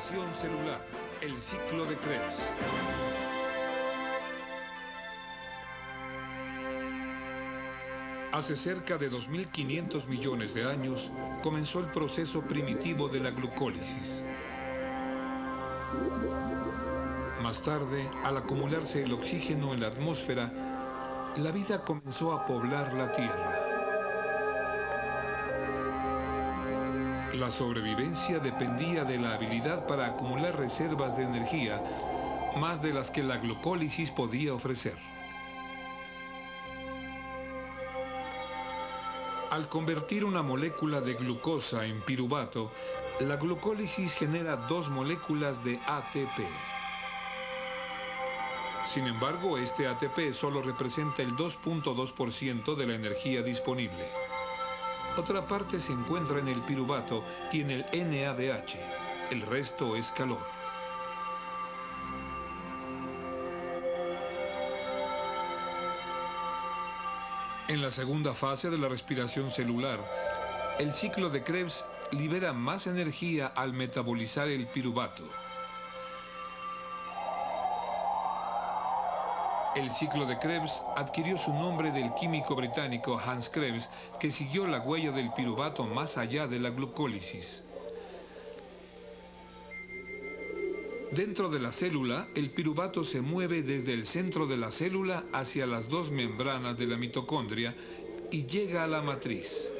Respiración celular, el ciclo de Krebs. Hace cerca de 2.500 millones de años comenzó el proceso primitivo de la glucólisis. Más tarde, al acumularse el oxígeno en la atmósfera, la vida comenzó a poblar la Tierra. La sobrevivencia dependía de la habilidad para acumular reservas de energía, más de las que la glucólisis podía ofrecer. Al convertir una molécula de glucosa en piruvato, la glucólisis genera dos moléculas de ATP. Sin embargo, este ATP solo representa el 2.2% de la energía disponible. Otra parte se encuentra en el piruvato y en el NADH. El resto es calor. En la segunda fase de la respiración celular, el ciclo de Krebs libera más energía al metabolizar el piruvato. El ciclo de Krebs adquirió su nombre del químico británico Hans Krebs, que siguió la huella del piruvato más allá de la glucólisis. Dentro de la célula, el piruvato se mueve desde el centro de la célula hacia las dos membranas de la mitocondria y llega a la matriz.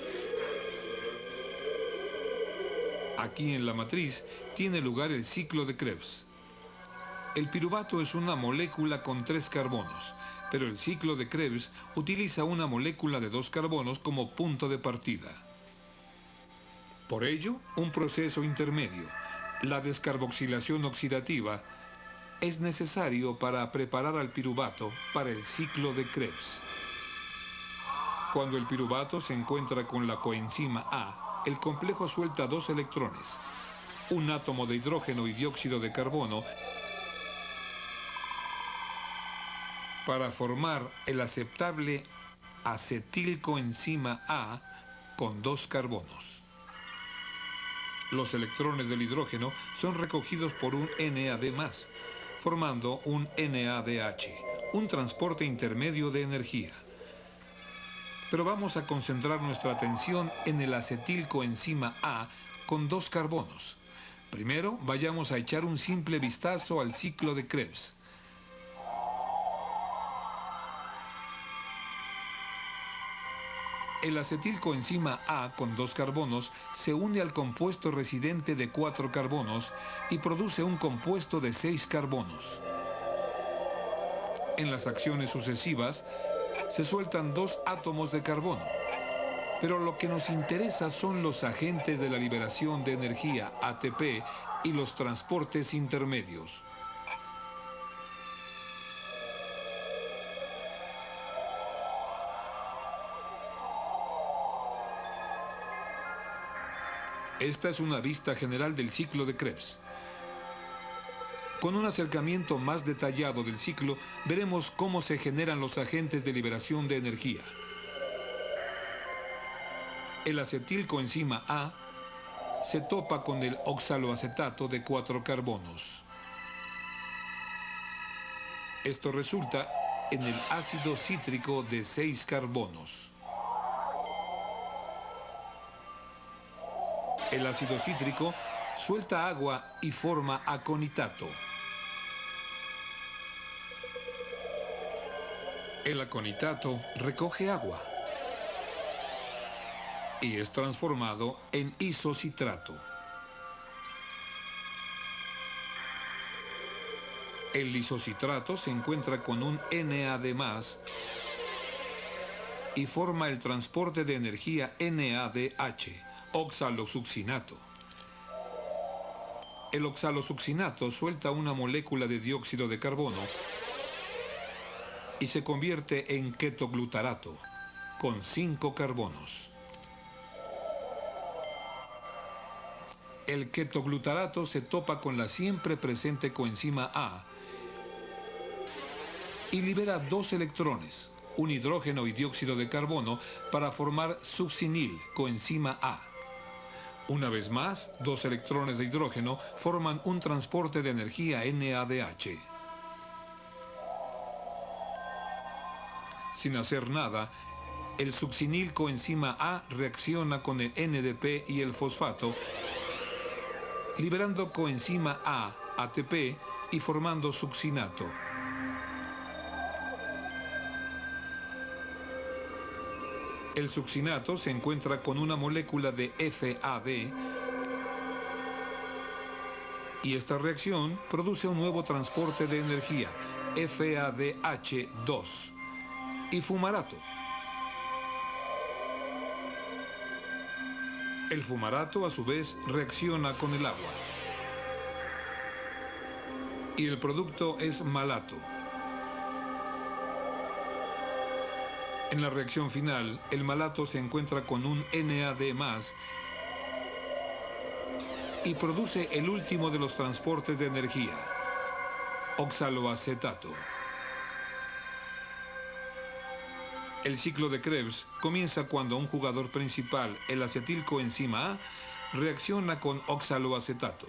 Aquí en la matriz tiene lugar el ciclo de Krebs. El piruvato es una molécula con 3 carbonos, pero el ciclo de Krebs utiliza una molécula de 2 carbonos como punto de partida. Por ello, un proceso intermedio, la descarboxilación oxidativa, es necesario para preparar al piruvato para el ciclo de Krebs. Cuando el piruvato se encuentra con la coenzima A, el complejo suelta 2 electrones, un átomo de hidrógeno y dióxido de carbono, para formar el aceptable acetilcoenzima A con 2 carbonos. Los electrones del hidrógeno son recogidos por un NAD+, formando un NADH, un transporte intermedio de energía. Pero vamos a concentrar nuestra atención en el acetilcoenzima A con 2 carbonos. Primero, vayamos a echar un simple vistazo al ciclo de Krebs. El acetilcoenzima A con 2 carbonos se une al compuesto residente de 4 carbonos y produce un compuesto de 6 carbonos. En las acciones sucesivas se sueltan 2 átomos de carbono, pero lo que nos interesa son los agentes de la liberación de energía ATP y los transportes intermedios. Esta es una vista general del ciclo de Krebs. Con un acercamiento más detallado del ciclo, veremos cómo se generan los agentes de liberación de energía. El acetilcoenzima A se topa con el oxaloacetato de 4 carbonos. Esto resulta en el ácido cítrico de 6 carbonos. El ácido cítrico suelta agua y forma aconitato. El aconitato recoge agua y es transformado en isocitrato. El isocitrato se encuentra con un NAD+ y forma el transporte de energía NADH, oxalosuccinato. El oxalosuccinato suelta una molécula de dióxido de carbono y se convierte en ketoglutarato, con 5 carbonos. El ketoglutarato se topa con la siempre presente coenzima A y libera 2 electrones, un hidrógeno y dióxido de carbono, para formar succinil, coenzima A. Una vez más, dos electrones de hidrógeno forman un transporte de energía NADH. Sin hacer nada, el succinil coenzima A reacciona con el NDP y el fosfato, liberando coenzima A, ATP, y formando succinato. El succinato se encuentra con una molécula de FAD y esta reacción produce un nuevo transporte de energía, FADH2, y fumarato. El fumarato a su vez reacciona con el agua y el producto es malato. En la reacción final, el malato se encuentra con un NAD+ y produce el último de los transportes de energía, oxaloacetato. El ciclo de Krebs comienza cuando un jugador principal, el acetilcoenzima A, reacciona con oxaloacetato.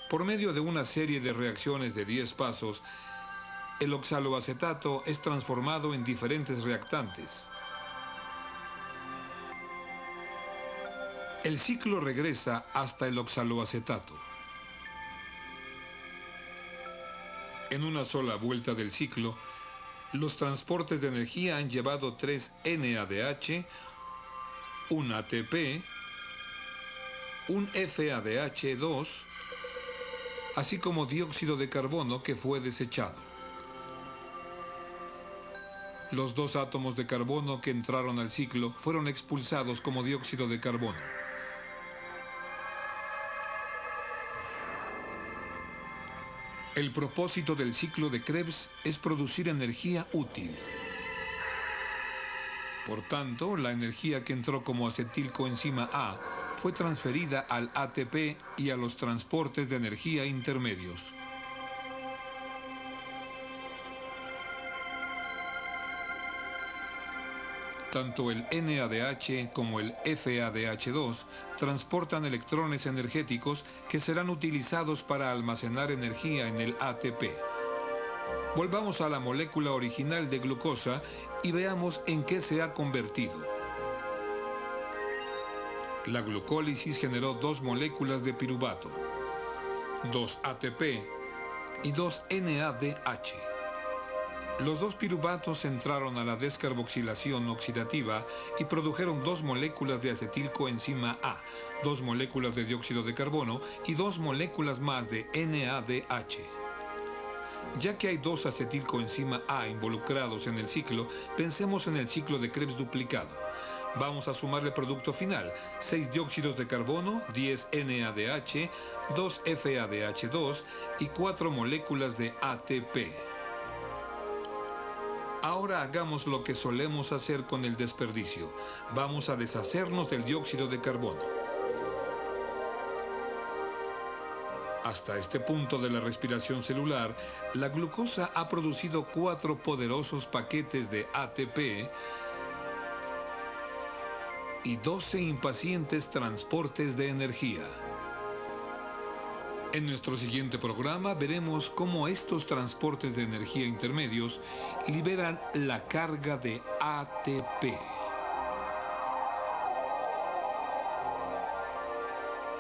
Por medio de una serie de reacciones de 10 pasos, el oxaloacetato es transformado en diferentes reactantes. El ciclo regresa hasta el oxaloacetato. En una sola vuelta del ciclo, los transportes de energía han llevado 3 NADH, un ATP, un FADH2, así como dióxido de carbono que fue desechado. Los 2 átomos de carbono que entraron al ciclo fueron expulsados como dióxido de carbono. El propósito del ciclo de Krebs es producir energía útil. Por tanto, la energía que entró como acetilcoenzima A fue transferida al ATP y a los transportes de energía intermedios. Tanto el NADH como el FADH2 transportan electrones energéticos que serán utilizados para almacenar energía en el ATP. Volvamos a la molécula original de glucosa y veamos en qué se ha convertido. La glucólisis generó 2 moléculas de piruvato, 2 ATP y 2 NADH. Los 2 piruvatos entraron a la descarboxilación oxidativa y produjeron 2 moléculas de acetilcoenzima A, 2 moléculas de dióxido de carbono y 2 moléculas más de NADH. Ya que hay 2 acetilcoenzima A involucrados en el ciclo, pensemos en el ciclo de Krebs duplicado. Vamos a sumar el producto final, 6 dióxidos de carbono, 10 NADH, 2 FADH2 y 4 moléculas de ATP. Ahora hagamos lo que solemos hacer con el desperdicio. Vamos a deshacernos del dióxido de carbono. Hasta este punto de la respiración celular, la glucosa ha producido 4 poderosos paquetes de ATP y 12 impacientes transportes de energía. En nuestro siguiente programa veremos cómo estos transportes de energía intermedios liberan la carga de ATP.